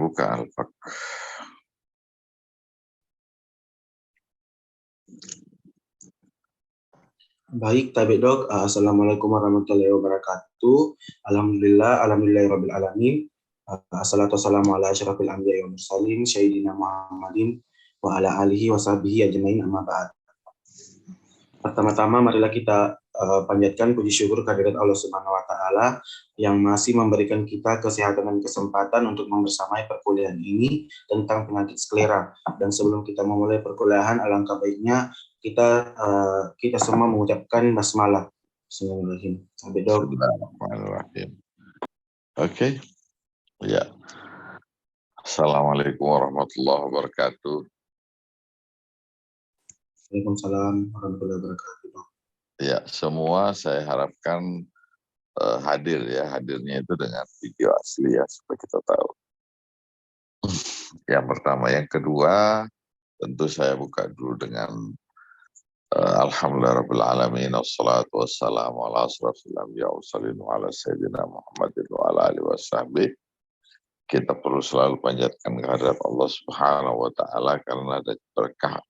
buka Al-Faq. Baik, Tabik Dok. Assalamualaikum warahmatullahi wabarakatuh. Alhamdulillahirabbil alamin. Assalatu wassalamu ala asyrafil anbiya'i wal mursalin sayyidina Muhammadin wa ala alihi wa sahbihi ajmain, amma ba'd. Pertama-tama marilah kita panjatkan puji syukur kehadirat Allah Subhanahu wa taala yang masih memberikan kita kesehatan dan kesempatan untuk membersamai perkuliahan ini tentang penyakit sklera. Dan sebelum kita memulai perkuliahan, alangkah baiknya kita semua mengucapkan basmalah. Bismillahirrahmanirrahim. Sampai Dok. Bismillahirrahmanirrahim. Oke. Ya. Assalamualaikum warahmatullahi wabarakatuh. Waalaikumsalam warahmatullahi wabarakatuh. Ya, semua saya harapkan hadir ya. Hadirnya itu dengan video asli ya, supaya kita tahu. Yang pertama. Yang kedua, tentu saya buka dulu dengan Alhamdulillahirabbil alamin, wassalatu wassalamu ala asyrafil anbiya'i wal mursalin wa ala sayyidina Muhammadin wa ala alihi washabbihi. Kita perlu selalu panjatkan kehadirat Allah Subhanahu wa taala karena ada berkah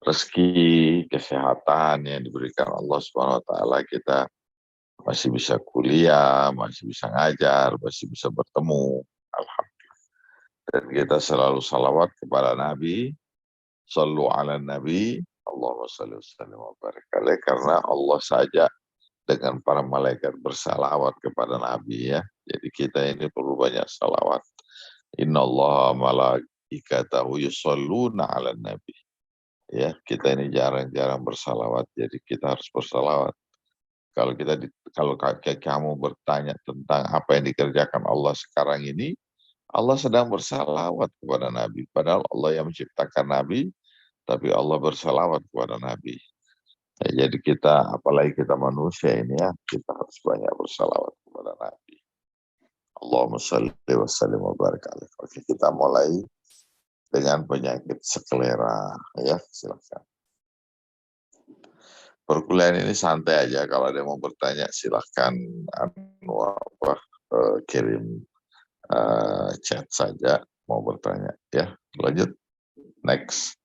rezeki, kesehatan yang diberikan Allah Subhanahu wa taala, kita masih bisa kuliah, masih bisa ngajar, masih bisa bertemu. Alhamdulillah. Dan kita selalu salawat kepada Nabi, sallu ala Nabi, Allahumma shalli wa sallim wa barik alaih, karena Allah saja dengan para malaikat bersalawat kepada Nabi ya. Jadi kita ini perlu banyak salawat. Innallaha malaikatahu yusholluna ala Nabi. Ya, kita ini jarang-jarang bersalawat, jadi kita harus bersalawat. Kalau kamu bertanya tentang apa yang dikerjakan Allah sekarang ini, Allah sedang bersalawat kepada Nabi. Padahal Allah yang menciptakan Nabi, tapi Allah bersalawat kepada Nabi. Ya, jadi kita, apalagi kita manusia ini ya, kita harus banyak bersalawat kepada Nabi. Allahumma shalli wa sallim wa barik alaih. Oke, kita mulai dengan penyakit sklera ya, silakan. Perkuliahan ini santai aja, kalau ada yang mau bertanya silahkan kirim chat saja mau bertanya ya. Lanjut, next.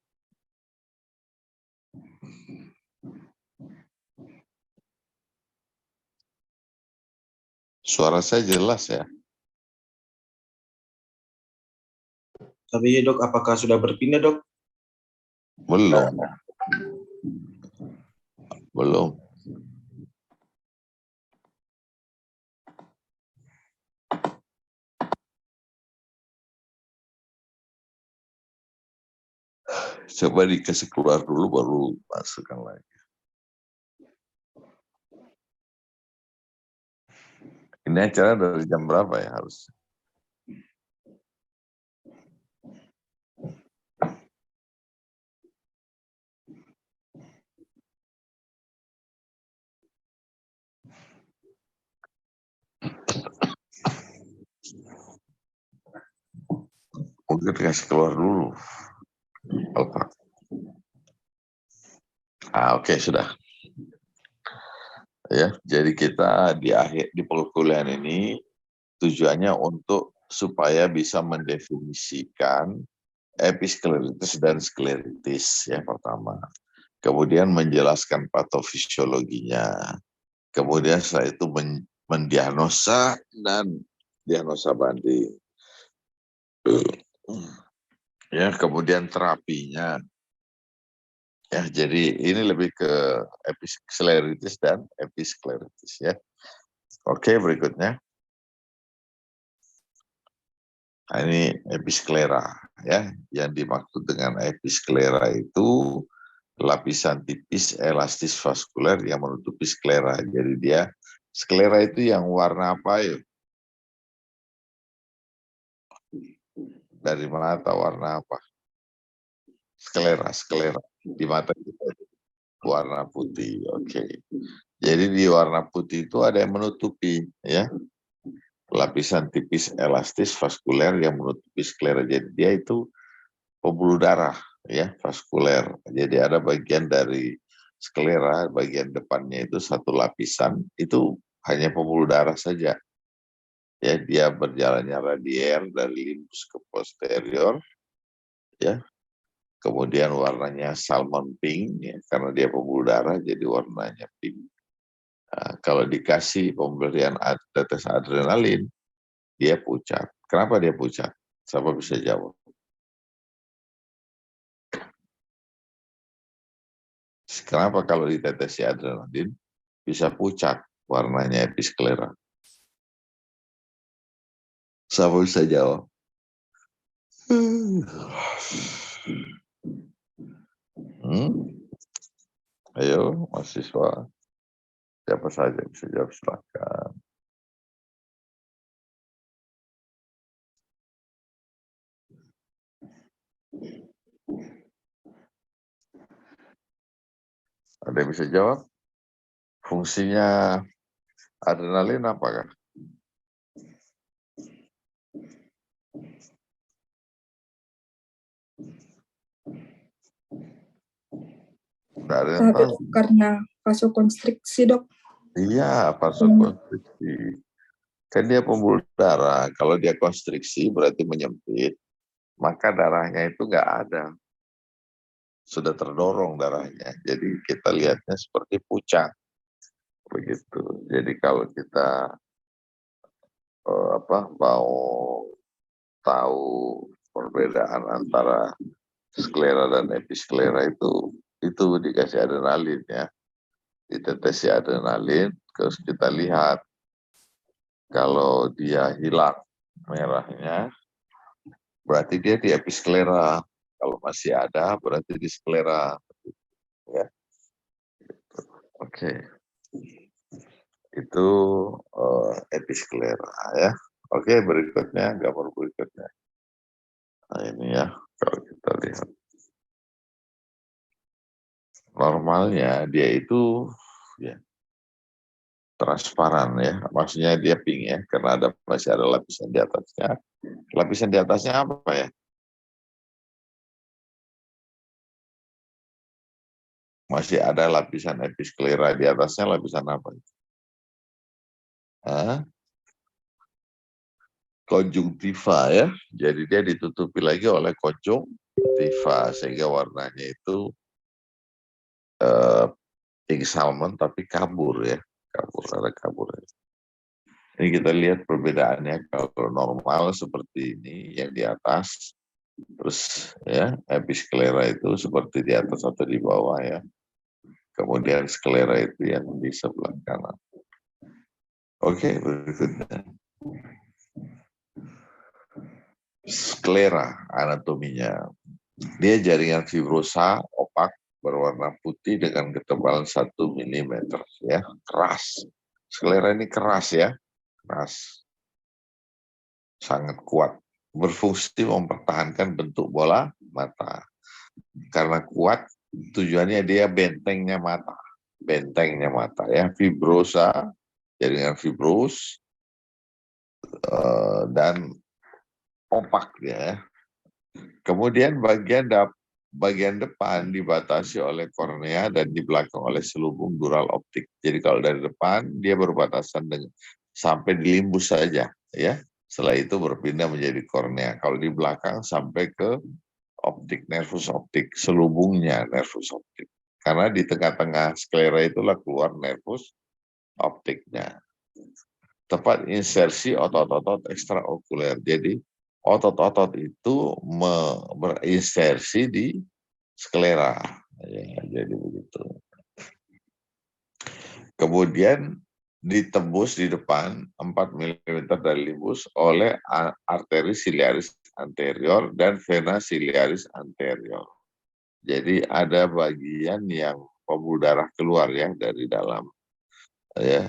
Suara saya jelas ya? Tapi ya Dok, apakah sudah berpindah Dok? Belum. Belum. Coba dikasih keluar dulu baru masukkan lagi. Ini acara dari jam berapa ya harus? Mungkin dikasih keluar dulu. Oke, sudah. Ya, jadi kita di perkuliahan ini tujuannya untuk supaya bisa mendefinisikan episkleritis dan skleritis ya pertama. Kemudian menjelaskan patofisiologinya. Kemudian setelah itu mendiagnosa dan diagnosa banding. Ya, kemudian terapinya. Ya, jadi ini lebih ke episkleritis dan episkleritis ya. Oke, berikutnya. Nah, ini episklera ya. Yang dimaksud dengan episklera itu lapisan tipis elastis vaskuler yang menutupi sklera. Jadi dia sklera itu yang warna apa yuk? Dari mata warna apa? Sklera. Di mata kita warna putih. Oke. Jadi di warna putih itu ada yang menutupi ya. Lapisan tipis elastis vaskuler yang menutupi sklera. Jadi dia itu pembuluh darah ya, vaskuler. Jadi ada bagian dari sklera, bagian depannya itu satu lapisan, itu hanya pembuluh darah saja. ya dia berjalannya radier dari limbus ke posterior, ya. Kemudian warnanya salmon pink, ya, karena dia pembuluh darah jadi warnanya pink. Nah, kalau dikasih pemberian tetes adrenalin, dia pucat. Kenapa dia pucat? Siapa bisa jawab? Kenapa kalau ditetesi adrenalin bisa pucat warnanya episklera? Siapa bisa jawab? Ayo, mahasiswa. Siapa saja bisa jawab, silakan. Ada yang bisa jawab? Fungsinya adrenalin apakah? Nggak ada yang tahu. Karena vasokonstriksi, Dok. Iya, vasokonstriksi. Kan dia pembuluh darah. Kalau dia konstriksi berarti menyempit, maka darahnya itu nggak ada. Sudah terdorong darahnya. Jadi kita lihatnya seperti pucat. Begitu. Jadi kalau kita mau tahu perbedaan antara sklera dan episklera itu dikasih adrenalin, ya. Ditetesi adrenalin, terus kita lihat kalau dia hilang merahnya berarti dia di episklera. Kalau masih ada berarti di sklera, ya. Oke. Itu episklera, ya. Oke, berikutnya gambar berikutnya. Nah, ini ya, kalau kita lihat. Normalnya dia itu ya transparan, ya. Maksudnya dia pink, ya, karena masih ada lapisan di atasnya. Lapisan di atasnya apa ya? Masih ada lapisan episklera di atasnya, lapisan apa? Konjungtiva, ya. Jadi dia ditutupi lagi oleh konjungtiva sehingga warnanya itu pink salmon tapi kabur, ya. Ada kabur. Ya. Ini kita lihat perbedaannya. Kalau normal seperti ini yang di atas, terus ya episklera itu seperti di atas atau di bawah, ya. Kemudian sklera itu yang di sebelah kanan. Oke, berikutnya. Sklera anatominya. Dia jaringan fibrosa opak berwarna putih dengan ketebalan 1 mm, ya, keras. Sklera ini keras, ya, keras, sangat kuat, berfungsi mempertahankan bentuk bola mata. Karena kuat, tujuannya dia bentengnya mata, ya, fibrosa, jaringan fibros, dan opak dia, ya. Kemudian bagian depan dibatasi oleh kornea dan di belakang oleh selubung dural optik. Jadi kalau dari depan dia berbatasan dengan sampai di limbus saja, ya. Setelah itu berpindah menjadi kornea. Kalau di belakang sampai ke optik, nervus optik, selubungnya nervus optik. Karena di tengah-tengah sklera itulah keluar nervus optiknya. Tepat insersi otot-otot ekstraokuler. Jadi otot-otot itu berinsersi di sklera, ya, jadi begitu. Kemudian ditembus di depan 4 mm dari limbus oleh arteri ciliaris anterior dan vena ciliaris anterior. Jadi ada bagian yang pembuluh darah keluar, ya, dari dalam, ya.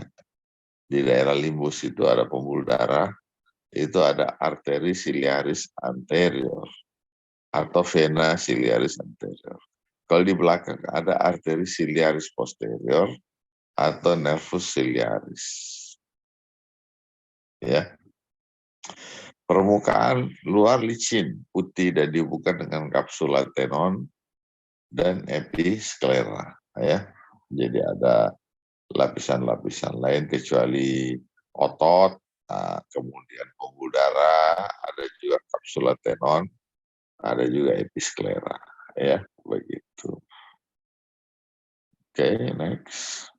Di daerah limbus itu ada pembuluh darah. Itu ada arteri ciliaris anterior atau vena ciliaris anterior. Kalau di belakang ada arteri ciliaris posterior atau nervus ciliaris. Ya. Permukaan luar licin, putih dan dibuka dengan kapsula tenon dan episklera, ya. Jadi ada lapisan-lapisan lain kecuali otot, kemudian pembuluh darah, ada juga kapsula tenon, ada juga episklera, ya begitu. Oke, next.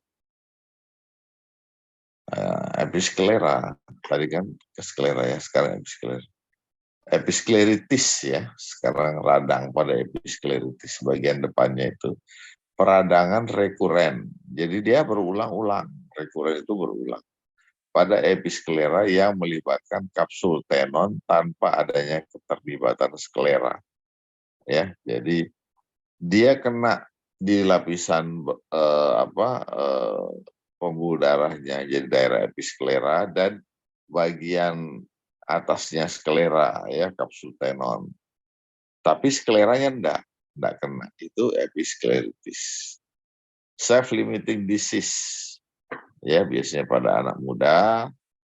Episklera, tadi kan sklera ya, sekarang episklera. Episkleritis ya, sekarang radang pada episkleritis bagian depannya itu peradangan rekuren. Jadi dia berulang-ulang, rekuren itu berulang pada episklera yang melibatkan kapsul tenon tanpa adanya keterlibatan sklera. Ya, jadi dia kena di lapisan pembuluh darahnya, jadi daerah episklera dan bagian atasnya sklera ya, kapsul tenon. Tapi skleranya enggak kena. Itu episkleritis. Self-limiting disease ya, biasanya pada anak muda,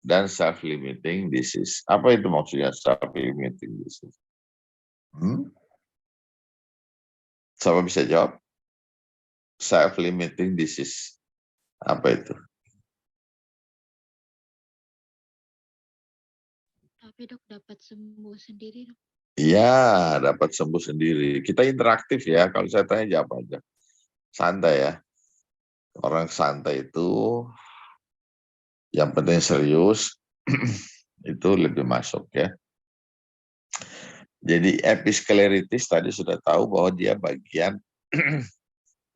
dan self-limiting disease. Apa itu maksudnya self-limiting disease? Siapa bisa jawab? Self-limiting disease. Apa itu? Tapi dok dapat sembuh sendiri dok. Iya, dapat sembuh sendiri. Kita interaktif ya, kalau saya tanya jawab aja. Santai ya. Orang santai itu yang penting serius itu lebih masuk ya. Jadi episkleritis tadi sudah tahu bahwa dia bagian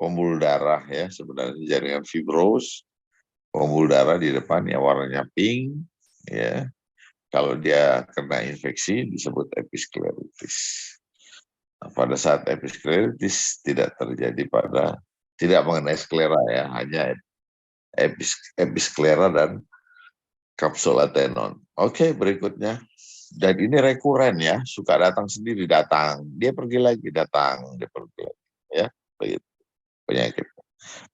pembuluh darah ya, sebenarnya jaringan fibros, pembuluh darah di depan yang warnanya pink ya. Kalau dia kena infeksi disebut episkleritis. Nah, pada saat episkleritis tidak mengenai sklera ya, hanya episklera dan kapsula tenon. Oke, berikutnya. Dan ini rekuren ya, suka datang sendiri, dia pergi lagi, dia pergi lagi ya, begitu penyakit.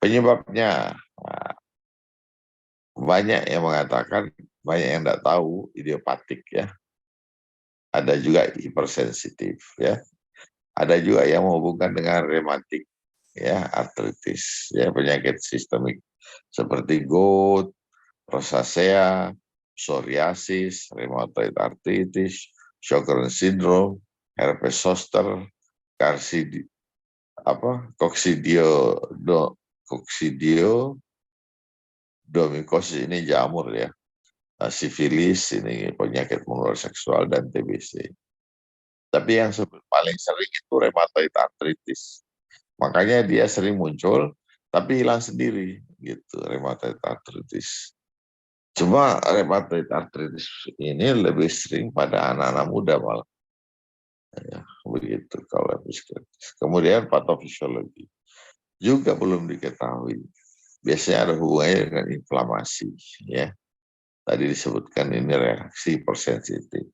Penyebabnya banyak yang mengatakan, banyak yang tidak tahu idiopatik ya. Ada juga hipersensitif ya. Ada juga yang menghubungkan dengan rematik ya, artritis ya, penyakit sistemik seperti gout, rosacea, psoriasis, rheumatoid arthritis, Sjögren's syndrome, herpes zoster, koksidiodomikosis ini jamur ya, sifilis ini penyakit menular seksual, dan TBC. Tapi yang paling sering itu rheumatoid arthritis. Makanya dia sering muncul, tapi hilang sendiri gitu, rheumatoid arthritis. Cuma rheumatoid arthritis ini lebih sering pada anak-anak muda malah. Ya, begitu kalau episkleritis. Kemudian patofisiologi juga belum diketahui. Biasanya ada hubungannya dengan inflamasi ya. Tadi disebutkan ini reaksi hipersensitif.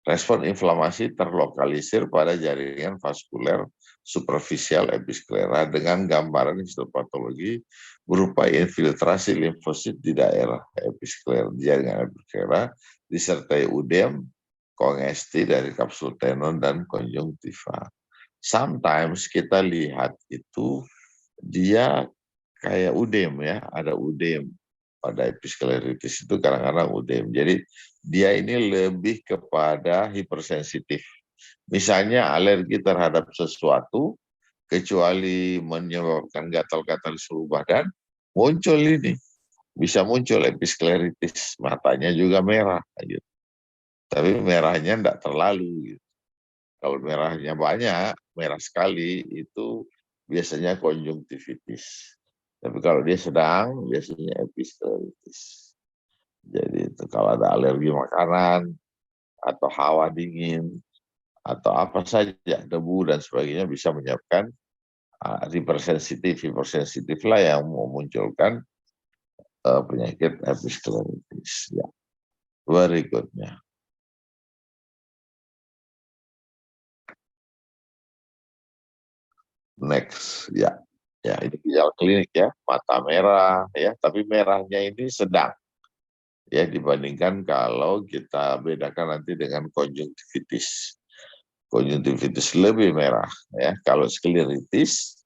Respon inflamasi terlokalisir pada jaringan vaskuler superficial episklera dengan gambaran histopatologi berupa infiltrasi limfosit di daerah episklera, jaringan episklera, disertai udem, kongesti dari kapsul tenon dan konjungtiva. Sometimes kita lihat itu dia kayak udem ya, ada udem. Pada episkleritis itu kadang-kadang udem. Jadi dia ini lebih kepada hipersensitif. Misalnya alergi terhadap sesuatu, kecuali menyebabkan gatal-gatal di seluruh badan, muncul ini. Bisa muncul episkleritis, matanya juga merah. Gitu. Tapi merahnya tidak terlalu. Gitu. Kalau merahnya banyak, merah sekali, itu biasanya konjungtivitis. Tapi kalau dia sedang, biasanya episkleritis. Jadi itu kalau ada alergi makanan, atau hawa dingin, atau apa saja, debu dan sebagainya bisa menyebabkan hipersensitif lah yang memunculkan penyakit episkleritis. Ya. Berikutnya. Next, ya. Ya, ini gejala klinik ya, mata merah ya, tapi merahnya ini sedang. Ya, dibandingkan kalau kita bedakan nanti dengan konjungtivitis. Konjungtivitis lebih merah ya. Kalau skleritis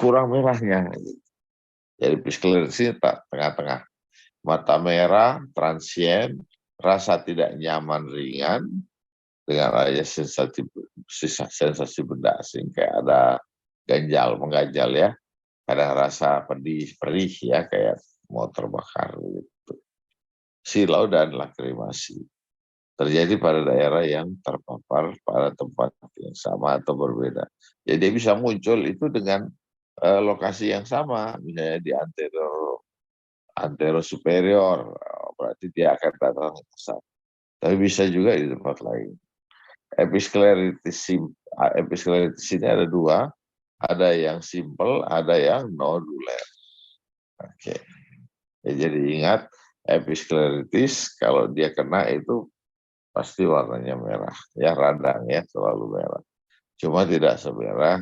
kurang merahnya. Jadi episkleritis tak tengah-tengah. mata merah, transien, rasa tidak nyaman ringan, dengan adanya sensasi benda asing kayak ada ganjal, mengganjal ya, kadang rasa pedih, perih ya kayak mau terbakar gitu. Silau dan lakrimasi terjadi pada daerah yang terpapar pada tempat yang sama atau berbeda. Jadi dia bisa muncul itu dengan lokasi yang sama, misalnya di antero superior, berarti dia akan datang ke sana. Tapi bisa juga di tempat lain. Episcleritis ini ada dua, ada yang simple, ada yang nodular. Oke. Ya, jadi ingat episcleritis kalau dia kena itu pasti warnanya merah, ya radang ya selalu merah. Cuma tidak semerah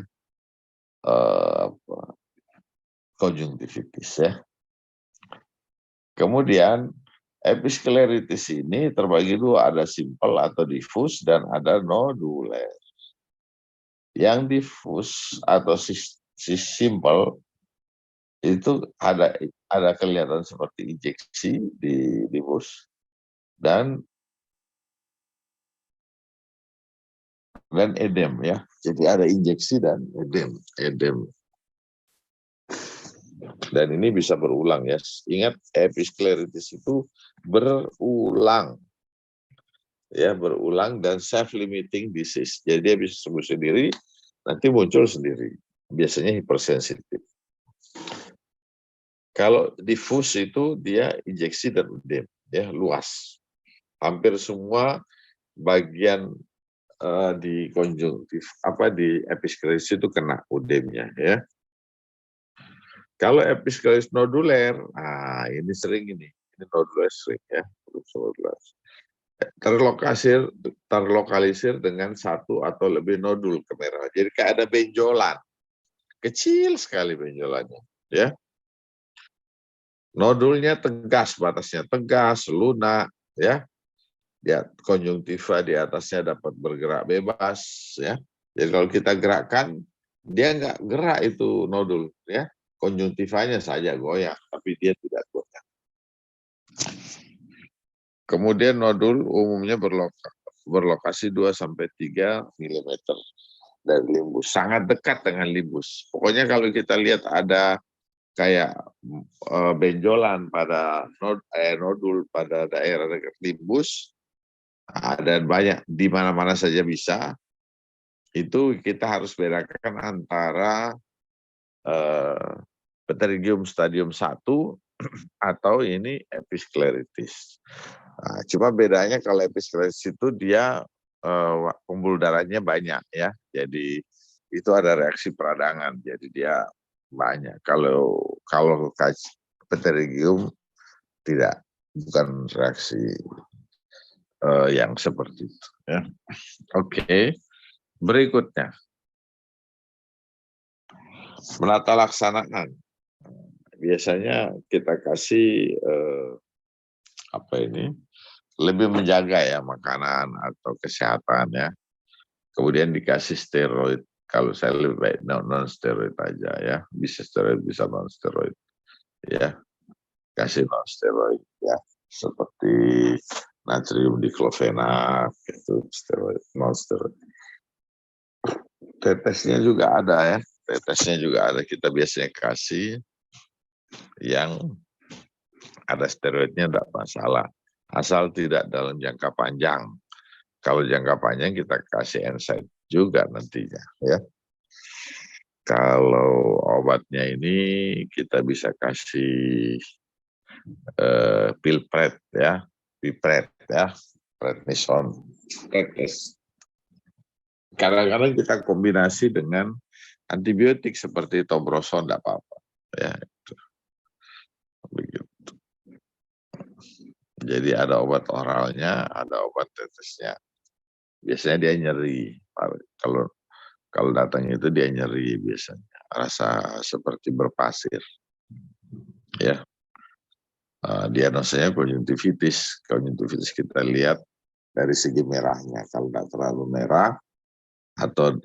konjungtivitis ya. Kemudian episcleritis ini terbagi dua, ada simple atau diffus dan ada nodular. Yang diffus atau simple itu ada kelihatan seperti injeksi di diffus dan edem ya. Jadi ada injeksi dan edem. Dan ini bisa berulang ya. Ingat episcleritis itu berulang. Ya, berulang dan self-limiting disease. Jadi dia bisa sembuh sendiri, nanti muncul sendiri. Biasanya hipersensitif. Kalau diffus itu dia injeksi dan edem, ya luas. Hampir semua bagian di konjungtif di episcleritis itu kena udemnya ya. Kalau episcleritis noduler, ini sering ini noduler sering ya, terlokalisir dengan satu atau lebih nodul kemerahan. Jadi kayak ada benjolan, kecil sekali benjolannya, ya. Nodulnya tegas, batasnya tegas, lunak, ya. Ya, konjungtiva di atasnya dapat bergerak bebas, ya. Jadi kalau kita gerakkan, dia nggak gerak itu nodul, ya. Konjungtivanya saja goyang, tapi dia tidak goyang. Kemudian nodul umumnya berlokasi 2-3 mm dari limbus, sangat dekat dengan limbus. Pokoknya kalau kita lihat ada kayak benjolan pada nodul pada daerah dekat limbus, dan banyak di mana-mana saja bisa. Itu kita harus bedakan antara pterygium stadium 1 atau ini episcleritis. Nah, cuma bedanya kalau episcleritis itu dia pembuluh darahnya banyak ya. Jadi itu ada reaksi peradangan. Jadi dia banyak. Kalau pterygium tidak, bukan reaksi yang seperti itu ya. Oke. Berikutnya, menata laksanaan. Biasanya kita kasih lebih menjaga ya makanan atau kesehatan ya. Kemudian dikasih steroid. Kalau saya lebih baik non steroid aja ya. Bisa steroid, bisa non steroid ya. Kasih non steroid ya. Seperti natrium diklofenak itu steroid, non steroid. Tetesnya juga ada ya. Tetesnya juga ada, kita biasanya kasih yang ada steroidnya tidak masalah, asal tidak dalam jangka panjang. Kalau jangka panjang kita kasih NSAID juga nantinya ya. Kalau obatnya ini kita bisa kasih pilpret ya, prednison, tetes. Kadang-kadang kita kombinasi dengan antibiotik seperti tombroson, tidak apa-apa ya. Begitu. Jadi ada obat oralnya, ada obat tetesnya. Biasanya dia nyeri. Kalau datang itu dia nyeri biasanya, rasa seperti berpasir. Ya. Diagnosanya konjungtivitis. Konjungtivitis kita lihat dari segi merahnya. Kalau tidak terlalu merah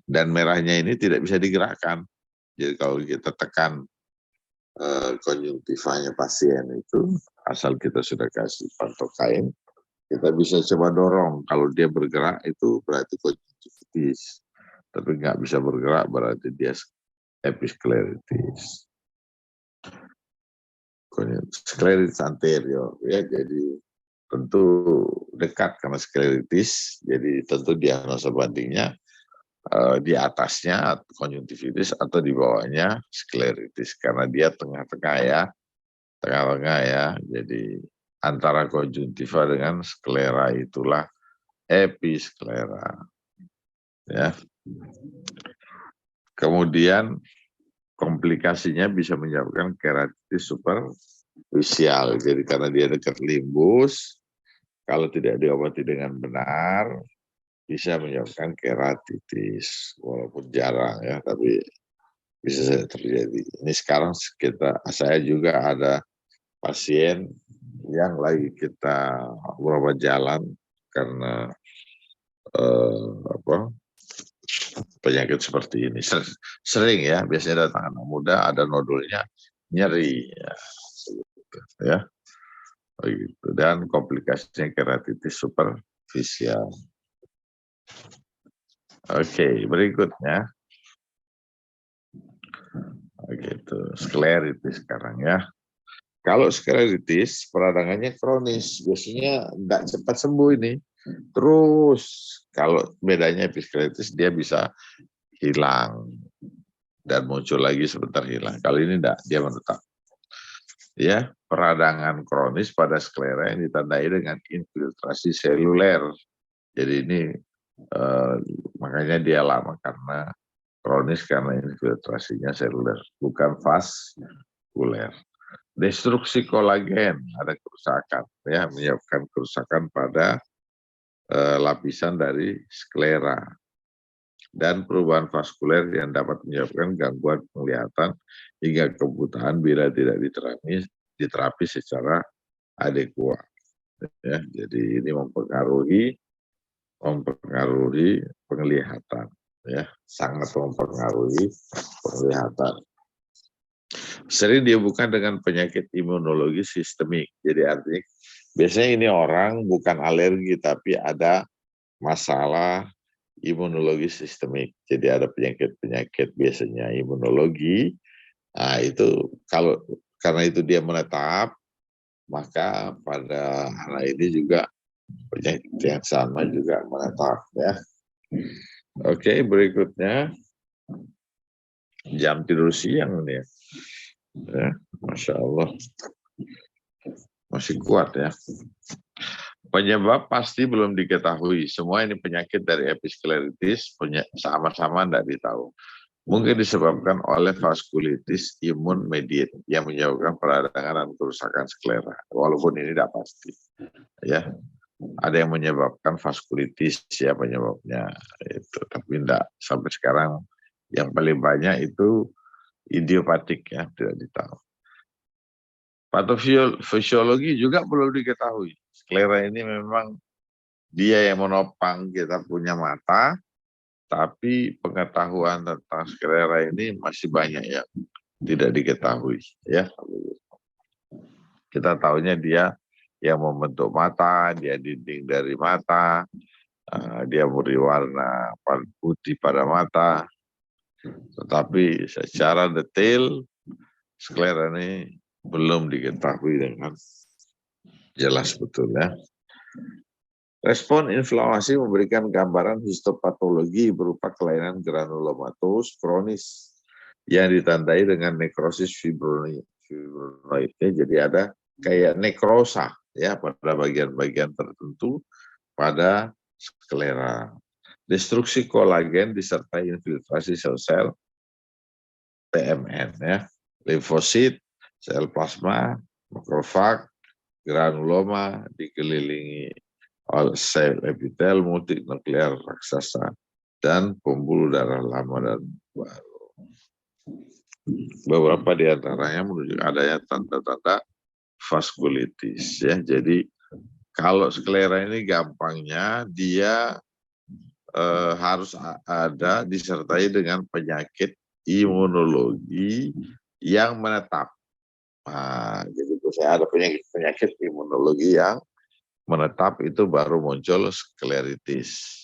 dan merahnya ini tidak bisa digerakkan. Jadi kalau kita tekan konjungtivanya pasien itu asal kita sudah kasih pantokain, kita bisa coba dorong. Kalau dia bergerak itu berarti konjungtivitis. Tapi nggak bisa bergerak berarti dia episkleritis. Skleritis anterior ya, jadi tentu dekat karena skleritis, jadi tentu diagnosa bandingnya di atasnya konjungtivitis atau di bawahnya skleritis karena dia tengah-tengah ya, jadi antara konjungtiva dengan sklera itulah episklera ya. Kemudian komplikasinya bisa menyebabkan keratitis superficial. Jadi karena dia dekat limbus, kalau tidak diobati dengan benar, bisa menyebabkan keratitis. Walaupun jarang ya, tapi bisa saja terjadi. Ini sekarang saya juga ada pasien yang lagi kita berobat jalan karena penyakit seperti ini. Sering ya, biasanya datang anak muda ada nodulnya nyeri ya. Begitu. Dan komplikasinya keratitis superficial. Oke, berikutnya begitu, skleritis sekarang ya. Kalau skleritis peradangannya kronis, biasanya nggak cepat sembuh ini. Terus kalau bedanya episkleritis dia bisa hilang dan muncul lagi sebentar hilang. Kali ini enggak, dia menetap. Ya, peradangan kronis pada sklera yang ditandai dengan infiltrasi seluler. Jadi ini makanya dia lama karena kronis karena infiltrasinya seluler, bukan vaskuler. Destruksi kolagen, ada kerusakan ya, menyebabkan kerusakan pada lapisan dari sklera. Dan perubahan vaskuler yang dapat menyebabkan gangguan penglihatan hingga kebutaan bila tidak diterapi secara adekuat. Ya, jadi ini mempengaruhi penglihatan, ya, sangat mempengaruhi penglihatan. Sering dihubungkan dengan penyakit imunologi sistemik. Jadi artinya biasanya ini orang bukan alergi tapi ada masalah imunologi sistemik. Jadi ada penyakit-penyakit biasanya imunologi. Nah, itu karena itu dia menetap, maka pada anak ini juga penyakit yang sama juga menetap ya. Oke, berikutnya jam tidur siang nih ya. Masya Allah, masih kuat ya. Penyebab pasti belum diketahui. Semua ini penyakit dari episkleritis sama-sama tidak ditahu. Mungkin disebabkan oleh vaskulitis imun mediat yang menyebabkan peradangan dan kerusakan sklera. Walaupun ini tidak pasti. Ya, ada yang menyebabkan vaskulitis ya penyebabnya itu, tapi tidak sampai sekarang. Yang paling banyak itu idiopatik ya, tidak ditahu. Patofisiologi juga belum diketahui. Sklera ini memang dia yang menopang kita punya mata, tapi pengetahuan tentang sklera ini masih banyak yang tidak diketahui. Ya, kita tahunya dia yang membentuk mata, dia dinding dari mata, dia beri warna putih pada mata, tetapi secara detail sklera ini belum diketahui dengan jelas betul ya. Respon inflamasi memberikan gambaran histopatologi berupa kelainan granulomatus kronis yang ditandai dengan nekrosis fibronoidnya. Jadi ada kayak nekrosa ya pada bagian-bagian tertentu pada sklera. Destruksi kolagen disertai infiltrasi sel-sel TMN ya, limfosit, sel plasma, makrofag, granuloma dikelilingi oleh sel epitel multinuklear raksasa dan pembuluh darah lama dan baru. Beberapa di antaranya menunjukkan adanya tanda-tanda vaskulitis ya. Jadi kalau sklera ini gampangnya dia harus ada disertai dengan penyakit imunologi yang menetap. Nah, jadi Saya ada penyakit imunologi yang menetap itu baru muncul skleritis.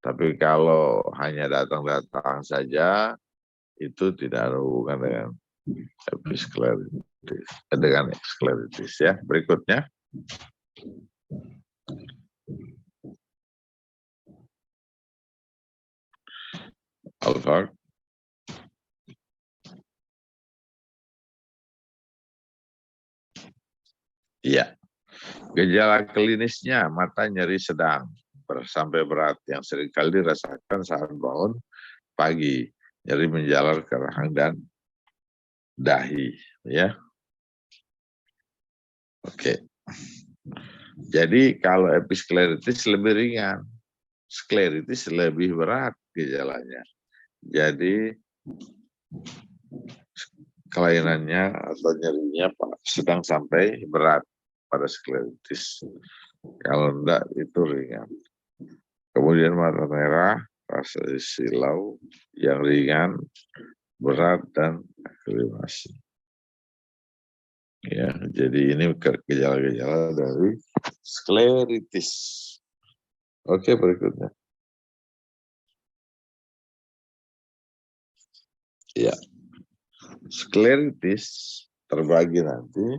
Tapi kalau hanya datang-datang saja, itu tidak ada hubungan dengan episkleritis, dengan skleritis ya. Berikutnya. Alfa. Iya. Gejala klinisnya mata nyeri sedang sampai berat yang seringkali dirasakan saat bangun pagi, nyeri menjalar ke rahang dan dahi, ya. Oke. Jadi kalau episkleritis lebih ringan, skleritis lebih berat gejalanya. Jadi kelainannya atau nyerinya sedang sampai berat pada skleritis. Kalau enggak itu ringan. Kemudian mata merah, rasa silau yang ringan, berat, dan aklimasi. Ya, jadi ini gejala-gejala dari skleritis. Oke, berikutnya. Ya, skleritis terbagi nanti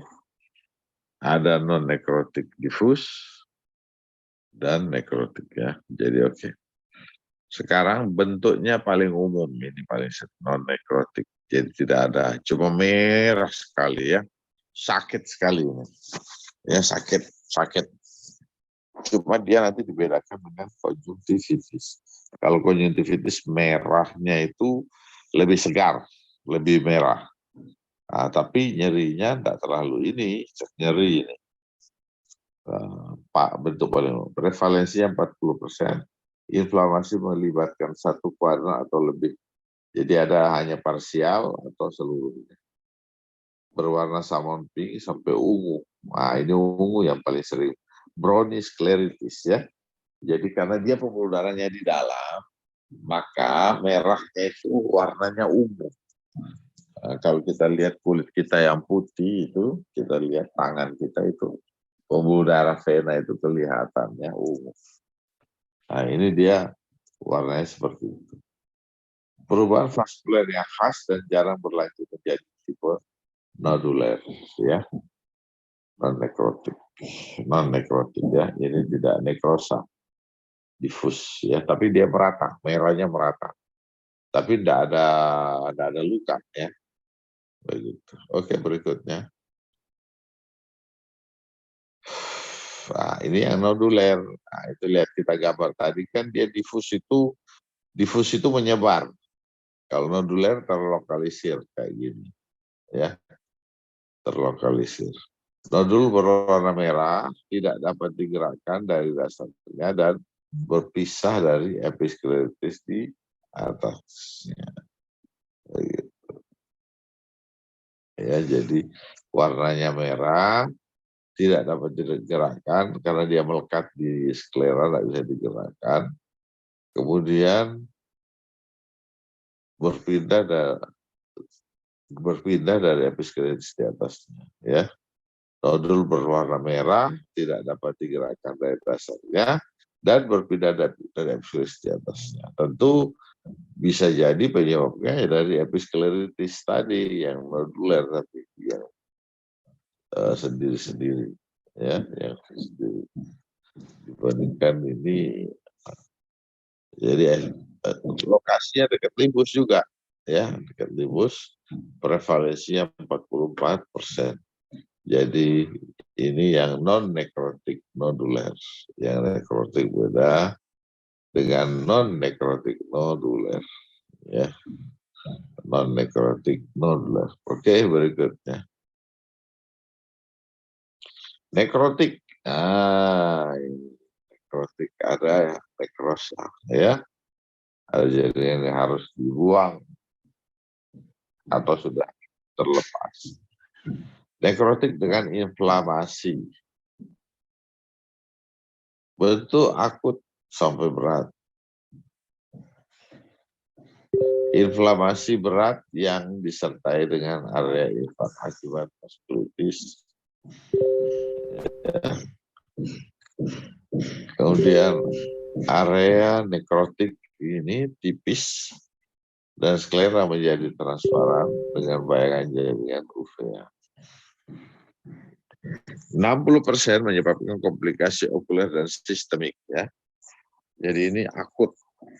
ada non-nekrotik difus dan nekrotik ya. Jadi oke. Sekarang bentuknya paling umum ini paling non-nekrotik. Jadi tidak ada, cuma merah sekali ya. Sakit sekali ini. Ya sakit. Cuma dia nanti dibedakan dengan konjungtivitis. Kalau konjungtivitis merahnya itu lebih segar, lebih merah. Nah, tapi nyerinya tidak terlalu nyeri ini. Bentuk paling prevalensinya 40%. Inflamasi melibatkan satu kuadran atau lebih. Jadi ada hanya parsial atau seluruhnya. Berwarna salmon pink sampai ungu. Nah, ini ungu yang paling sering. Brownish scleritis ya. Jadi karena dia pembuluh darahnya di dalam, maka merahnya itu warnanya ungu. Nah, kalau kita lihat kulit kita yang putih itu, kita lihat tangan kita itu, pembuluh darah vena itu kelihatannya ungu. Nah ini dia warnanya seperti itu. Perubahan vaskuler yang khas dan jarang berlanjut menjadi tipe noduler ya. Non-nekrotik ya, ini tidak nekrosa, difus ya, tapi dia merata, merahnya merata, tapi tidak ada luka ya, begitu. Oke, berikutnya. Nah, ini yang noduler. Nah, itu lihat kita gambar tadi kan dia difus itu menyebar. Kalau noduler terlokalisir kayak gini ya, terlokalisir. Nodul berwarna merah, tidak dapat digerakkan dari dasarnya dan berpisah dari episkleritis di atasnya. Ya, jadi warnanya merah, tidak dapat digerakkan karena dia melekat di sklera, tidak bisa digerakkan. Kemudian berpindah dari episkleritis di atasnya. Ya. Nodul berwarna merah, tidak dapat digerakkan dari dasarnya, dan berpindah dari episkleritis di atasnya. Tentu bisa jadi penyebabnya dari episkleritis tadi yang noduler, tapi yang sendiri-sendiri. Ya, yang sendiri. Dibandingkan ini, jadi lokasinya dekat limbus juga. Ya, dekat limbus, prevalensinya 44%. Jadi ini yang non-nekrotik noduler. Yang nekrotik beda dengan non-nekrotik noduler. Ya, non-nekrotik noduler. Oke, berikutnya. Nekrotik. Ini nekrotik ada ya, nekrosa. Ya, ada jadi yang harus dibuang atau sudah terlepas. Nekrotik dengan inflamasi. Bentuk akut sampai berat. Inflamasi berat yang disertai dengan area infak akibat vaskulitis Kemudian area nekrotik ini tipis dan sklera menjadi transparan dengan bayangan jaringan uvea. 60% menyebabkan komplikasi okuler dan sistemik ya. Jadi ini akut.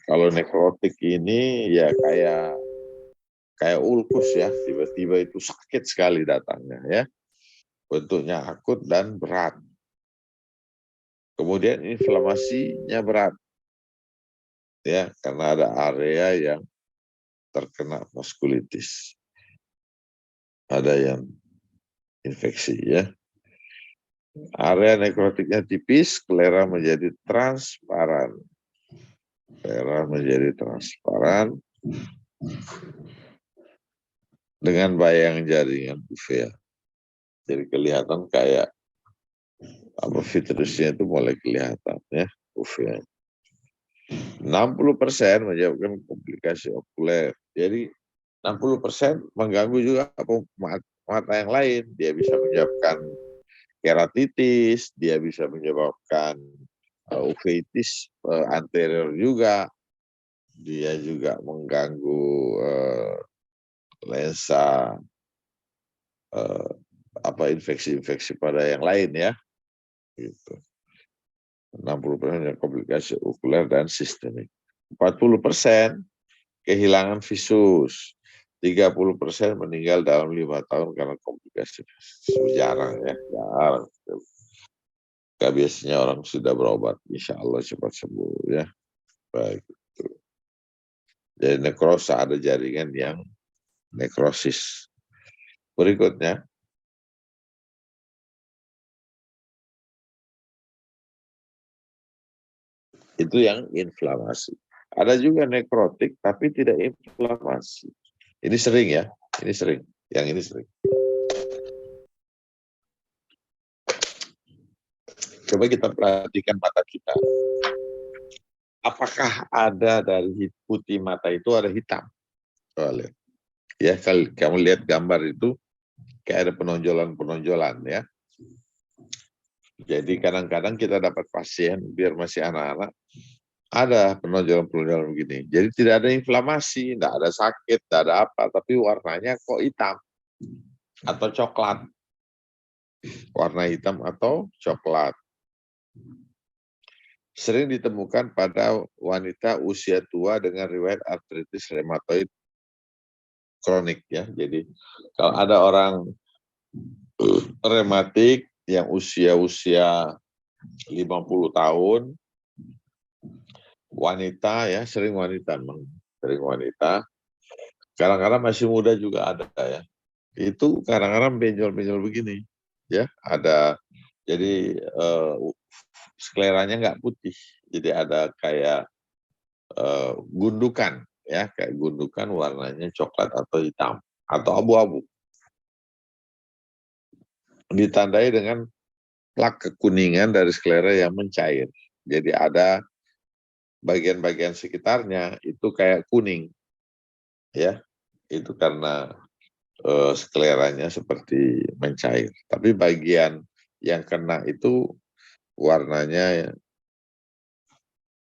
Kalau nekrotik ini ya kayak ulkus ya, tiba-tiba itu sakit sekali datangnya ya. Bentuknya akut dan berat. Kemudian inflamasinya berat. Ya, karena ada area yang terkena vaskulitis. Ada yang infeksi ya. Area nekrotiknya tipis, sklera menjadi transparan. Sklera menjadi transparan dengan bayang jaringan uvea. Jadi kelihatan kayak apa vitreousnya itu mulai kelihatan ya uvea. 60% menyebabkan komplikasi okuler. Jadi 60% mengganggu juga mata yang lain. Dia bisa menyebabkan keratitis, dia bisa menyebabkan uveitis anterior juga. Dia juga mengganggu lensa infeksi-infeksi pada yang lain ya. Gitu. 60% komplikasi okuler dan sistemik. 40% kehilangan visus. 30% meninggal dalam 5 tahun karena komplikasi visus. Jarang ya, jarang. Biasanya orang sudah berobat, insya Allah cepat sembuh ya. Baik. Jadi nekrosa ada jaringan yang nekrosis. Berikutnya. Itu yang inflamasi. Ada juga nekrotik tapi tidak inflamasi. Ini sering ya, ini sering. Yang ini sering. Coba kita perhatikan mata kita. Apakah ada dari putih mata itu ada hitam? Coba lihat. Ya, kalau kamu lihat gambar itu kayak ada penonjolan-penonjolan ya. Jadi kadang-kadang kita dapat pasien biar masih anak-anak ada penonjolan-penonjolan begini. Jadi tidak ada inflamasi, tidak ada sakit, tidak ada apa, tapi warnanya kok hitam atau coklat. Warna hitam atau coklat. Sering ditemukan pada wanita usia tua dengan riwayat artritis reumatoid kronik ya. Jadi kalau ada orang rematik yang usia-usia 50 tahun, wanita ya, sering wanita, kadang-kadang masih muda juga ada ya. Itu kadang-kadang benjol-benjol begini ya, ada jadi skleranya nggak putih, jadi ada kayak gundukan ya, kayak gundukan warnanya coklat atau hitam atau abu-abu. Ditandai dengan plak kekuningan dari sklera yang mencair. Jadi ada bagian-bagian sekitarnya itu kayak kuning. Ya, itu karena skleranya seperti mencair. Tapi bagian yang kena itu warnanya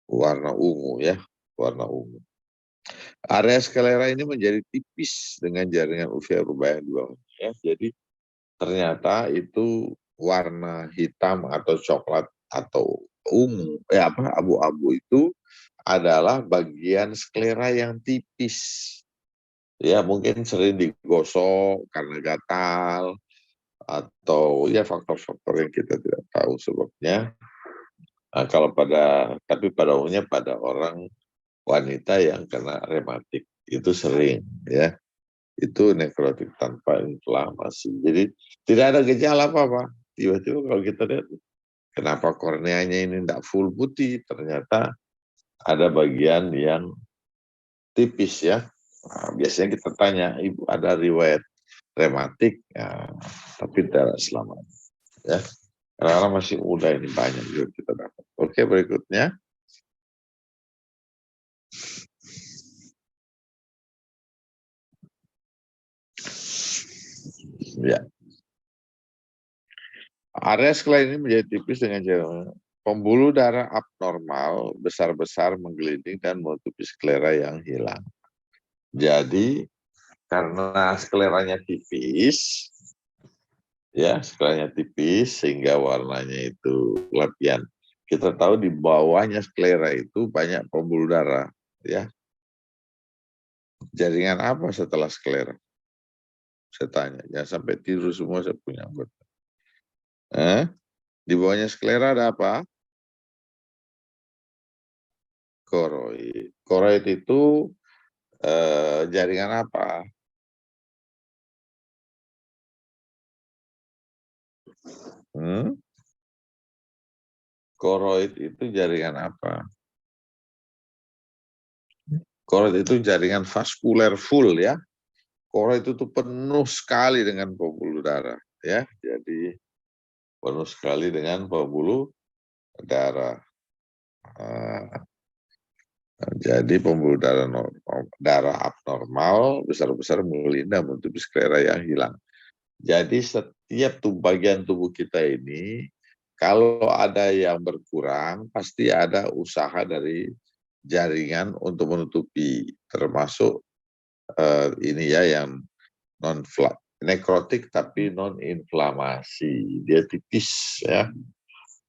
warna ungu ya, warna ungu. Area sklera ini menjadi tipis dengan jaringan uvea berbayang di bawahnya. Ya. Jadi ternyata itu warna hitam atau coklat atau ungu, abu-abu itu adalah bagian sklera yang tipis. Ya mungkin sering digosok karena gatal atau ya faktor-faktor yang kita tidak tahu sebabnya. Nah, tapi pada umumnya pada orang wanita yang kena rematik itu sering ya. Itu nekrotik tanpa inflamasi. Jadi tidak ada gejala apa-apa. Tiba-tiba kalau kita lihat kenapa korneanya ini tidak full putih, ternyata ada bagian yang tipis ya. Nah, biasanya kita tanya, ibu ada riwayat rematik, ya, tapi tidak selamanya. Ya. Karena masih muda ini banyak juga kita dapat. Oke, berikutnya. Ya. Area sklera ini menjadi tipis dengan pembuluh darah abnormal besar-besar menggelinding dan menutupi sklera yang hilang. Jadi karena skleranya tipis, ya skleranya tipis sehingga warnanya itu lapian. Kita tahu di bawahnya sklera itu banyak pembuluh darah, ya. Jaringan apa setelah sklera? Saya tanya, jangan sampai tidur semua saya punya anggota. Di bawahnya sklera ada apa? Koroid. Koroid itu jaringan apa? Koroid itu jaringan apa? Koroid itu jaringan vaskuler full, ya. Koroid itu penuh sekali dengan pembuluh darah, ya. Jadi penuh sekali dengan pembuluh darah. Jadi pembuluh darah abnormal besar-besar mengelindang menutupi sklera yang hilang. Jadi setiap bagian tubuh kita ini, kalau ada yang berkurang, pasti ada usaha dari jaringan untuk menutupi, termasuk ini ya yang non nekrotik tapi non inflamasi, dia tipis ya,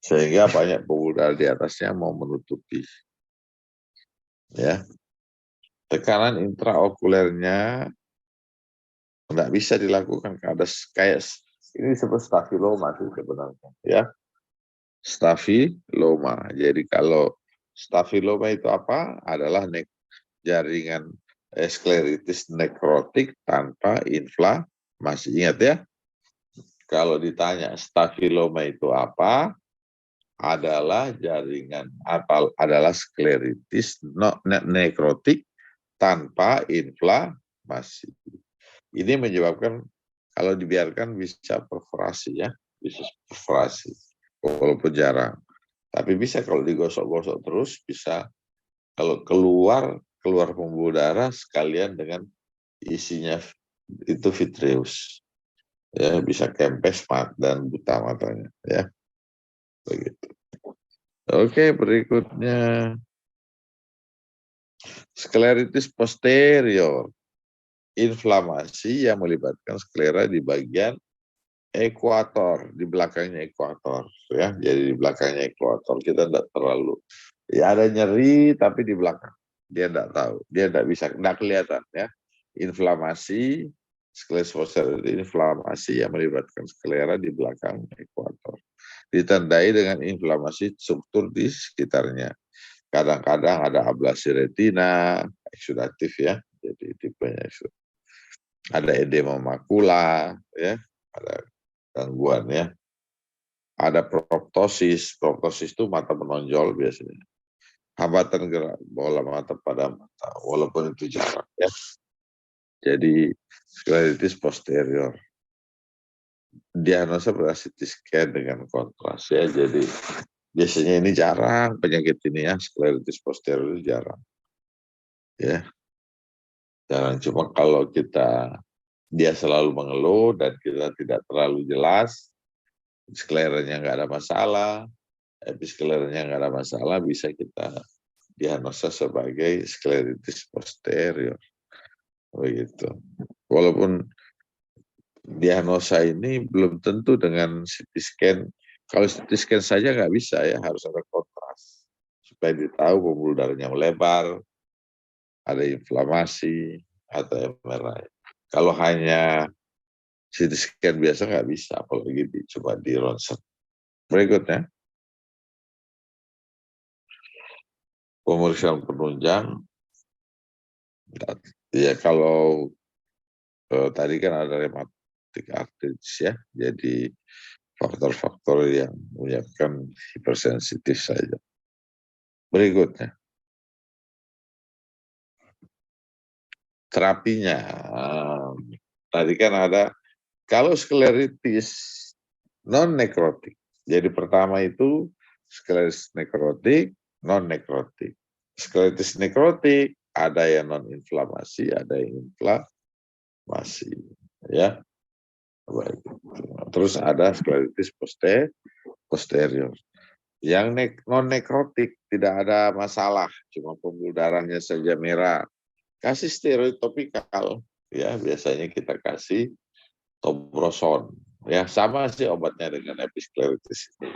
sehingga banyak pembuluh darah di atasnya mau menutupi. Ya, tekanan intraokulernya tidak bisa dilakukan, ada kayak ini disebut stafiloma sih sebenarnya, ya. Stafiloma. Jadi kalau stafiloma itu apa? Adalah jaringan skleritis nekrotik tanpa inflamasi. Ingat ya, kalau ditanya stafiloma itu apa? Adalah jaringan adalah skleritis nekrotik tanpa inflamasi. Ini menyebabkan kalau dibiarkan bisa perforasi, ya, bisa perforasi walaupun jarang. Tapi bisa kalau digosok-gosok terus, bisa kalau keluar pembuluh darah sekalian dengan isinya itu vitreous, ya, bisa kempes dan buta matanya, ya, begitu. Oke, berikutnya skleritis posterior, inflamasi yang melibatkan sklera di bagian ekuator, di belakangnya ekuator, ya. Jadi di belakangnya ekuator kita tidak terlalu, ya, ada nyeri tapi di belakang dia tidak tahu, dia tidak bisa, tidak kelihatan, ya. Inflamasi, sklerosis posterior, inflamasi yang melibatkan sklera di belakang ekuator, ditandai dengan inflamasi struktur di sekitarnya. Kadang-kadang ada ablasi retina, eksudatif, ya, jadi tipenya ada edema makula, ya, ada gangguan, ya. Ada proptosis. Proptosis itu mata menonjol biasanya. Hambatan gerak bola mata pada mata, walaupun itu jarang, ya. Jadi skleritis posterior. Diagnosa pada CT scan dengan kontras, ya. Jadi biasanya ini jarang penyakit ini, ya, skleritis posterior jarang. Ya. Jarang, cuma kalau dia selalu mengeluh dan kita tidak terlalu jelas, skleranya nggak ada masalah, episkleranya nggak ada masalah, bisa kita diagnosa sebagai skleritis posterior, begitu. Walaupun diagnosa ini belum tentu dengan CT scan. Kalau CT scan saja nggak bisa, ya, harus ada kontras supaya ditahu pembuluh darahnya melebar, ada inflamasi atau MRI. Kalau hanya CT scan biasa nggak bisa, apalagi coba di ronsen. Berikutnya, pemeriksaan penunjang. Ya, kalau tadi kan ada rematik artritis, ya, jadi faktor-faktor yang menyebabkan hipersensitif saja. Berikutnya, terapinya. Tadi kan ada, kalau skleritis non-nekrotik. Jadi pertama itu skleritis nekrotik, non-nekrotik. Skleritis nekrotik ada yang non-inflamasi, ada yang inflamasi, ya. Baik. Terus ada skleritis posterior. Yang non nekrotik tidak ada masalah, cuma pembuluh darahnya saja merah. Kasih steroid topikal, ya biasanya kita kasih toproson. Ya sama sih obatnya dengan episkleritis ini.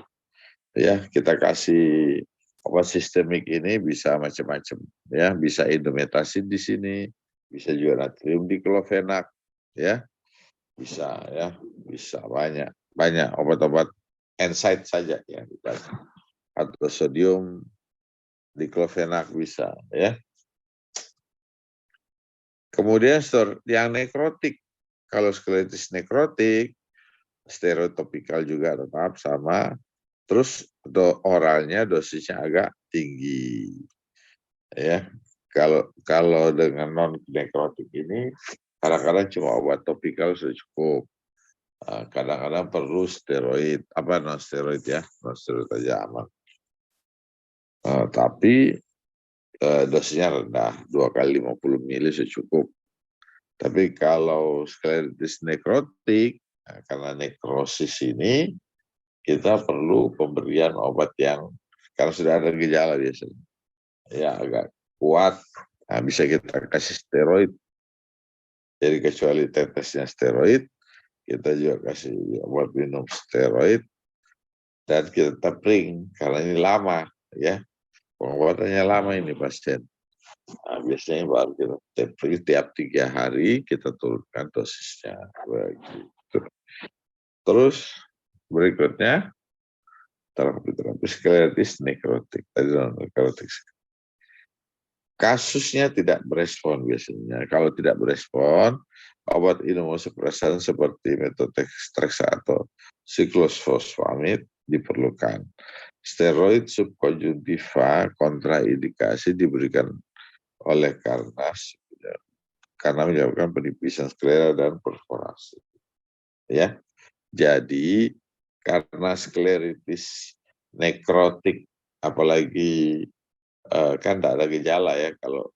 Ya kita kasih obat sistemik ini bisa macam-macam. Ya bisa indomethacin di sini, bisa juga natrium diklofenak, ya bisa ya, bisa banyak obat-obat NSAID saja ya dikasih. Atau sodium diklofenak bisa ya. Kemudian yang nekrotik, kalau skleritis nekrotik, steroid topikal juga tetap sama. Terus oralnya dosisnya agak tinggi. Ya, kalau dengan non nekrotik ini kadang-kadang cuma obat topikal sudah cukup. Kadang-kadang perlu steroid, apa non steroid ya, non steroid aja aman. Tapi dosisnya rendah, 2 kali 50 ml sudah cukup. Tapi kalau skleritis nekrotik, karena nekrosis ini, kita perlu pemberian obat yang, karena sudah ada gejala biasanya, ya agak kuat, nah bisa kita kasih steroid. Jadi kecuali tetesnya steroid, kita juga kasih obat minum steroid, dan kita tapering, karena ini lama, ya pengobatannya lama ini pasien. Nah, biasanya baru kita tapering tiap 3 hari, kita turunkan dosisnya. Begitu. Terus berikutnya terapi skleritis nekrotik. Tadi nekrotik. Kasusnya tidak berespon biasanya. Kalau tidak berespon, obat imunosupresan seperti methotrexate atau siklofosfamid diperlukan. Steroid subkonjuntiva kontraindikasi diberikan oleh karena menyebabkan penipisan sklera dan perforasi. Ya, jadi karena skleritis nekrotik, apalagi kan tidak ada gejala ya kalau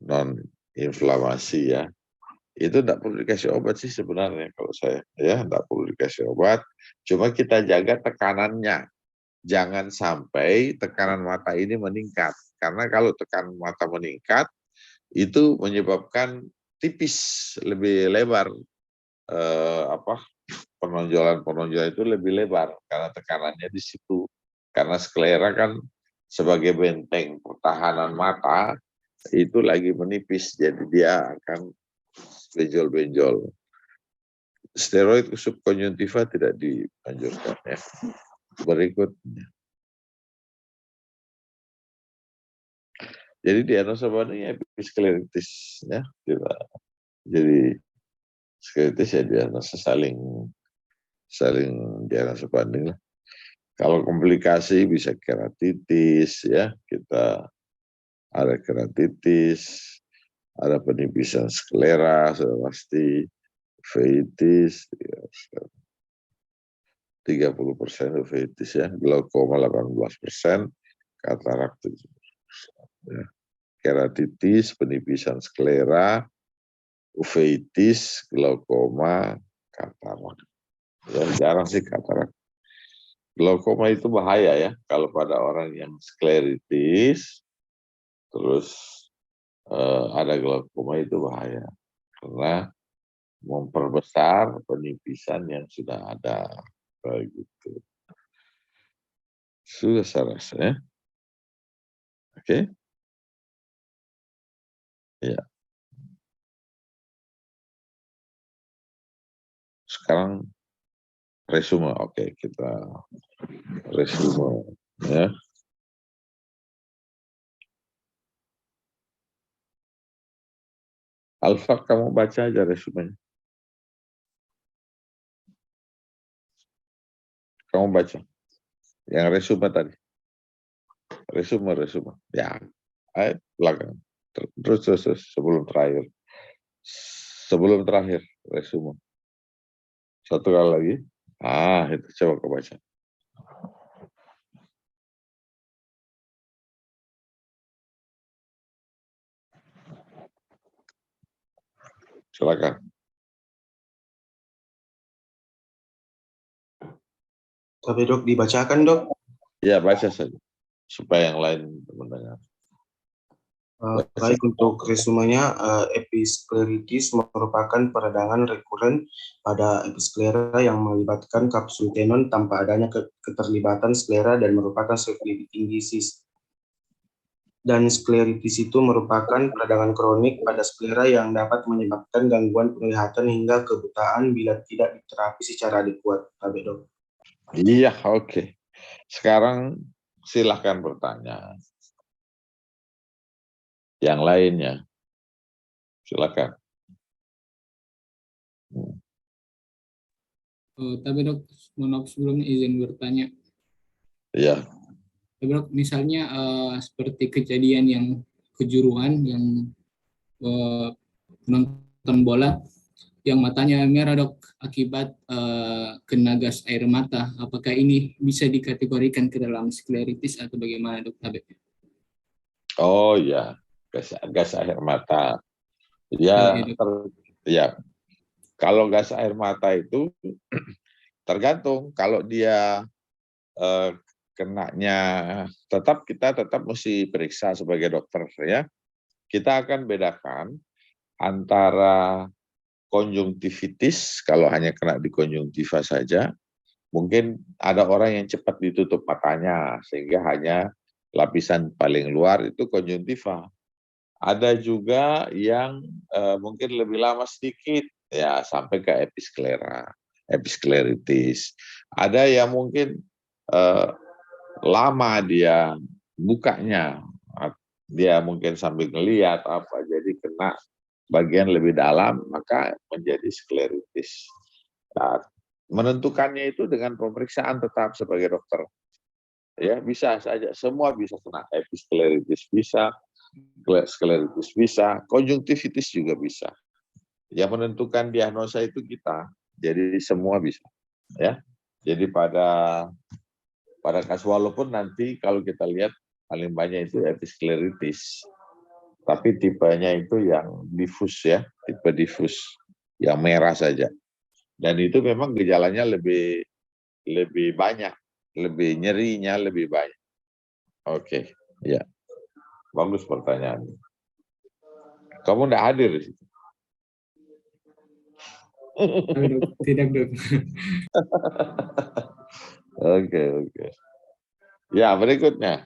non inflamasi ya, itu tidak perlu dikasih obat sih sebenarnya kalau saya ya, tidak perlu dikasih obat, cuma kita jaga tekanannya, jangan sampai tekanan mata ini meningkat, karena kalau tekanan mata meningkat itu menyebabkan tipis, lebih lebar penonjolan itu lebih lebar karena tekanannya di situ. Karena sklera kan sebagai benteng pertahanan mata itu lagi menipis, jadi dia akan benjol-benjol. Steroid subkonjuntiva tidak dianjurkan ya. Berikutnya. Jadi diagnosa bandingnya episkleritis ya. Jadi skleritis ya diagnosa saling diagnosa banding lah. Kalau komplikasi bisa keratitis ya, kita ada keratitis, ada penipisan sklera, sudah pasti, uveitis, ya, 30% uveitis ya, glaukoma 18%, katarak 7%. Ya. Keratitis, penipisan sklera, uveitis, glaukoma, katarak. Ya, jarang sih katarak. Glaukoma itu bahaya ya, kalau pada orang yang skleritis, terus ada glaukoma itu bahaya. Karena memperbesar penipisan yang sudah ada. Begitu. Sudah saya rasa ya. Oke. Ya. Sekarang resume. Oke, kita resume ya. Alfa, kamu baca aja resumenya. Kamu baca. Yang resume tadi. Resume. Ya. Ayo, belakang. Terus sebelum terakhir. Sebelum terakhir resume. Satu kali lagi. Itu coba kau baca. Silakan. Tapi dok, dibacakan dok. Ya, baca saja supaya yang lain mendengar. Baik, untuk resumenya, episkleritis merupakan peradangan rekuren pada episklera yang melibatkan kapsul tenon tanpa adanya keterlibatan sklera dan merupakan self-limiting. Dan skleritis itu merupakan peradangan kronik pada sklera yang dapat menyebabkan gangguan penglihatan hingga kebutaan bila tidak diterapi secara adekuat. Dok. Iya, oke. Sekarang silahkan bertanya. Yang lainnya, silakan. Tapi dok, mohon maaf sebelumnya izin bertanya. Iya. Tapi dok, misalnya seperti kejadian yang kejuruan yang penonton bola yang matanya merah dok akibat kena gas air mata, apakah ini bisa dikategorikan ke dalam skleritis atau bagaimana dok? Oh ya, gas air mata. Ya, ya. Kalau gas air mata itu tergantung. Kalau dia kenanya, kita tetap mesti periksa sebagai dokter ya. Kita akan bedakan antara konjungtivitis, kalau hanya kena di konjungtiva saja, mungkin ada orang yang cepat ditutup matanya sehingga hanya lapisan paling luar itu konjungtiva. Ada juga yang mungkin lebih lama sedikit, ya sampai ke episkleritis. Ada yang mungkin lama dia bukanya, dia mungkin sambil ngelihat apa, jadi kena bagian lebih dalam, maka menjadi skleritis. Nah, menentukannya itu dengan pemeriksaan tetap sebagai dokter. Ya, bisa saja, semua bisa kena, episkleritis bisa, skleritis bisa, konjungtivitis juga bisa. Yang menentukan diagnosa itu kita, jadi semua bisa. Ya, jadi pada kasus walaupun nanti kalau kita lihat paling banyak itu episkleritis, tapi tipenya itu yang difus ya, tipe difus yang merah saja. Dan itu memang gejalanya lebih banyak, lebih nyerinya lebih banyak. Oke, ya. Bagus pertanyaan. Kamu enggak hadir di situ. Tidak dok. Oke. Ya, berikutnya.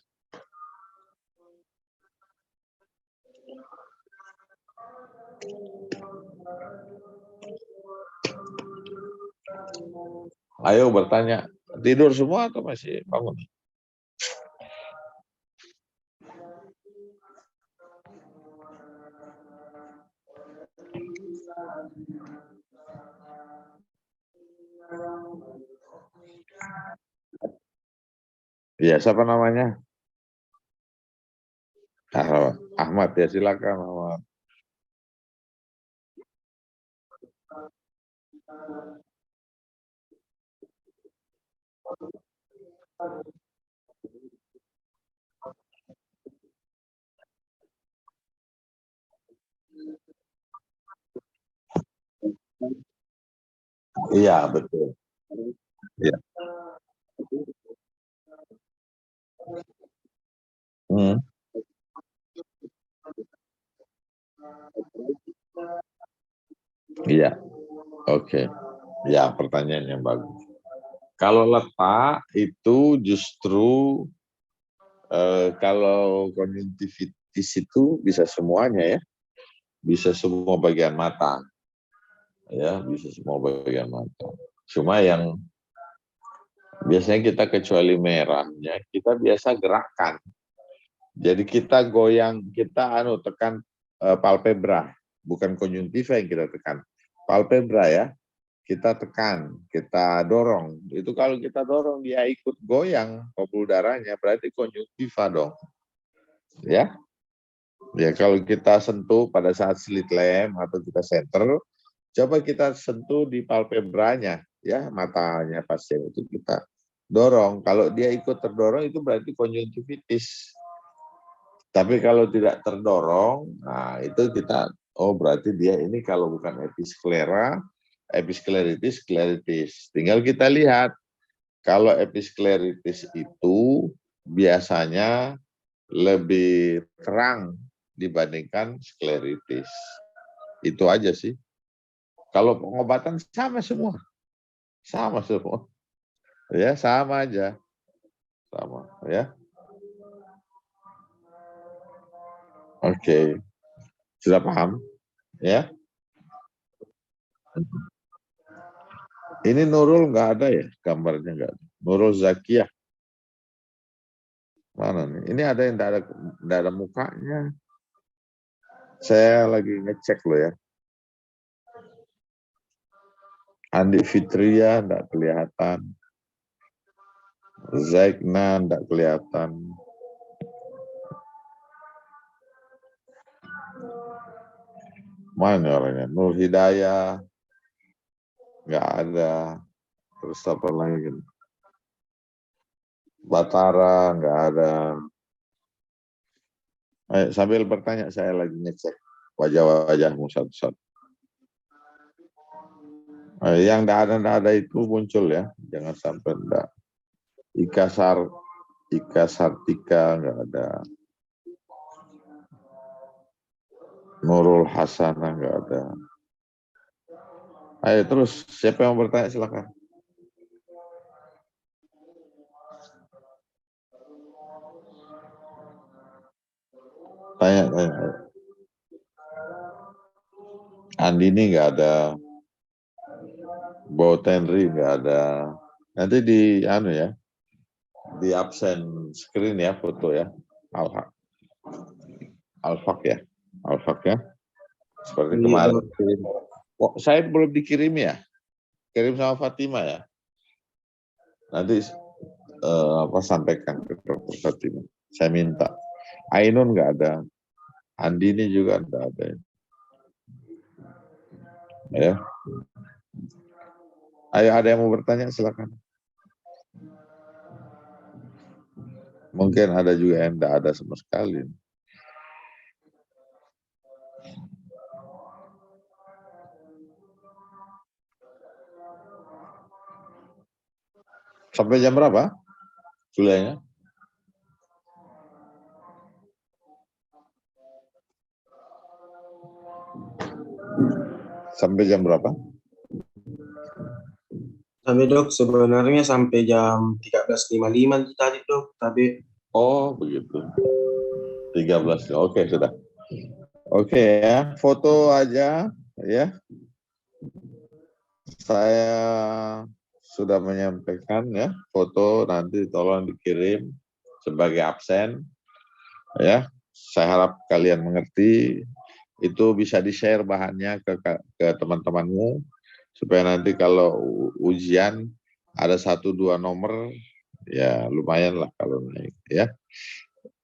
Ayo bertanya. Tidur semua atau masih bangun? Iya, siapa namanya? Ahmad ya, silakan Ahmad. Iya, betul. Iya. Iya, oke. Ya, pertanyaan yang bagus. Kalau letak itu justru kalau konjungtivitis itu bisa semuanya ya, bisa semua bagian mata, ya bisa semua bagian mata. Cuma yang biasanya kita kecuali merahnya, kita biasa gerakan. Jadi kita goyang, kita tekan palpebra, bukan konjungtiva yang kita tekan. Palpebra ya, kita tekan, kita dorong. Itu kalau kita dorong dia ikut goyang pembuluh darahnya, berarti konjungtiva dong. Ya. Ya kalau kita sentuh pada saat slit lamp atau kita senter, coba kita sentuh di palpebranya, ya matanya pasien itu kita dorong. Kalau dia ikut terdorong itu berarti konjungtivitis. Tapi kalau tidak terdorong, nah itu kita, oh berarti dia ini kalau bukan episklera, episkleritis, skleritis. Tinggal kita lihat Kalau episkleritis itu biasanya lebih terang dibandingkan skleritis. Itu aja sih. Kalau pengobatan sama semua. Sama semua. Ya, sama aja. Sama, ya. Oke. Sudah paham? Ya. Ini Nurul nggak ada ya? Gambarnya nggak ada. Nurul Zakiyah. Mana nih? Ini ada yang nggak ada mukanya. Saya lagi ngecek loh ya. Andi Fitria nggak kelihatan. Zaikna nggak kelihatan. Mana orangnya? Nur Hidayah nggak ada. Terus apa lagi? Batara nggak ada. Sambil bertanya saya lagi ngecek wajah-wajahmu satu-satu. Yang nggak ada itu muncul ya, jangan sampai enggak. Ika Sartika nggak ada. Nurul Hasanah nggak ada. Ayo terus, siapa yang bertanya silakan. Tanya. Andini nggak ada. Botenri nggak ada. Nanti di di absen screen ya foto ya. Alfak ya. Seperti kemarin. Oh, saya belum dikirim ya. Kirim sama Fatima ya. Nanti sampaikan ke Dr. Fatima. Saya minta. Ainun nggak ada. Andini juga nggak ada. Ya. Ayo ada yang mau bertanya silakan. Mungkin ada juga yang tidak ada sama sekali. Sampai jam berapa kuliahnya? Sampai jam berapa? Sampai dok, sebenarnya sampai jam 13.55 tadi dok, tapi. Oh begitu. 13. Oke sudah. Oke ya, foto aja ya. Saya sudah menyampaikan ya, foto nanti tolong dikirim sebagai absen ya. Saya harap kalian mengerti. Itu bisa di-share bahannya ke teman-temanmu supaya nanti kalau ujian ada 1-2 nomor ya lumayan lah kalau naik ya.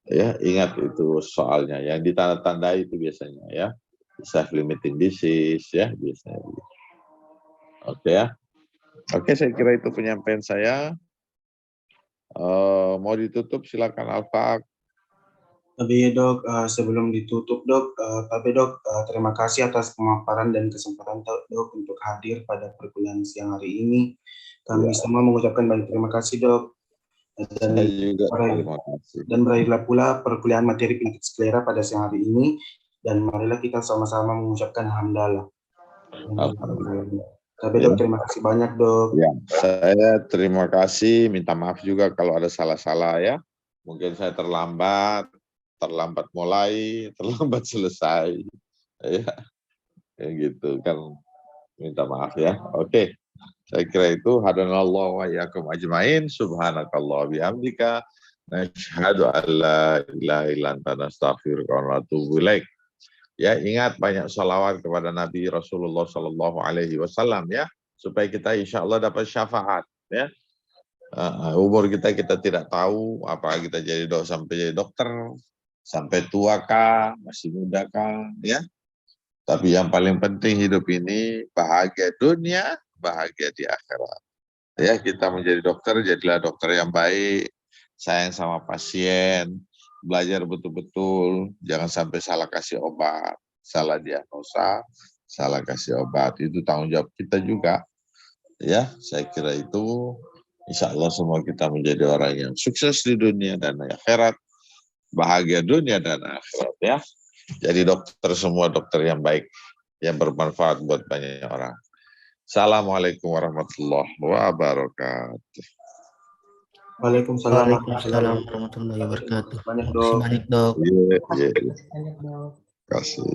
Ya, ingat itu soalnya yang ditanda-tandai itu biasanya ya. Self limiting disease ya biasanya. Oke ya. Oke, saya kira itu penyampaian saya. Mau ditutup silakan Alfa. Tapi dok, sebelum ditutup dok, terima kasih atas pemaparan dan kesempatan dok untuk hadir pada perkuliahan siang hari ini. Kami semua mengucapkan banyak terima kasih dok. Dan Saya juga terima kasih. Dan berakhirlah pula perkuliahan materi penyakit sklera pada siang hari ini. Dan marilah kita sama-sama mengucapkan hamdalah. Tapi dok, terima kasih banyak dok. Ya, saya terima kasih. Minta maaf juga kalau ada salah-salah ya. Mungkin saya terlambat mulai, terlambat selesai. Ya gitu kan. Minta maaf ya. Oke. Saya kira itu hadanallahu wa iyyakum ajmain. Subhanakallah bihamdika. Nasyhadu an la ilaha illa anta nastaghfiruka wa natubu ilaik. Ya, ingat banyak salawat kepada Nabi Rasulullah Sallallahu Alaihi Wasallam ya, supaya kita insya Allah dapat syafaat ya. Umur kita tidak tahu, apakah kita sampai jadi dokter, sampai tua kah, masih muda kah ya. Tapi yang paling penting hidup ini bahagia dunia, bahagia di akhirat. Ya, kita menjadi dokter, jadilah dokter yang baik, sayang sama pasien, belajar betul-betul, jangan sampai salah kasih obat, salah diagnosa, salah kasih obat. Itu tanggung jawab kita juga. Ya, saya kira itu Insya Allah semua kita menjadi orang yang sukses di dunia dan akhirat, bahagia dunia dan akhirat ya. Jadi dokter semua dokter yang baik, yang bermanfaat buat banyak orang. Assalamualaikum warahmatullahi wabarakatuh. Waalaikumsalam Waalaikumsalam warahmatullahi wabarakatuh. Banyak Terima kasih dok. banyak dok. Iya. Terima kasih.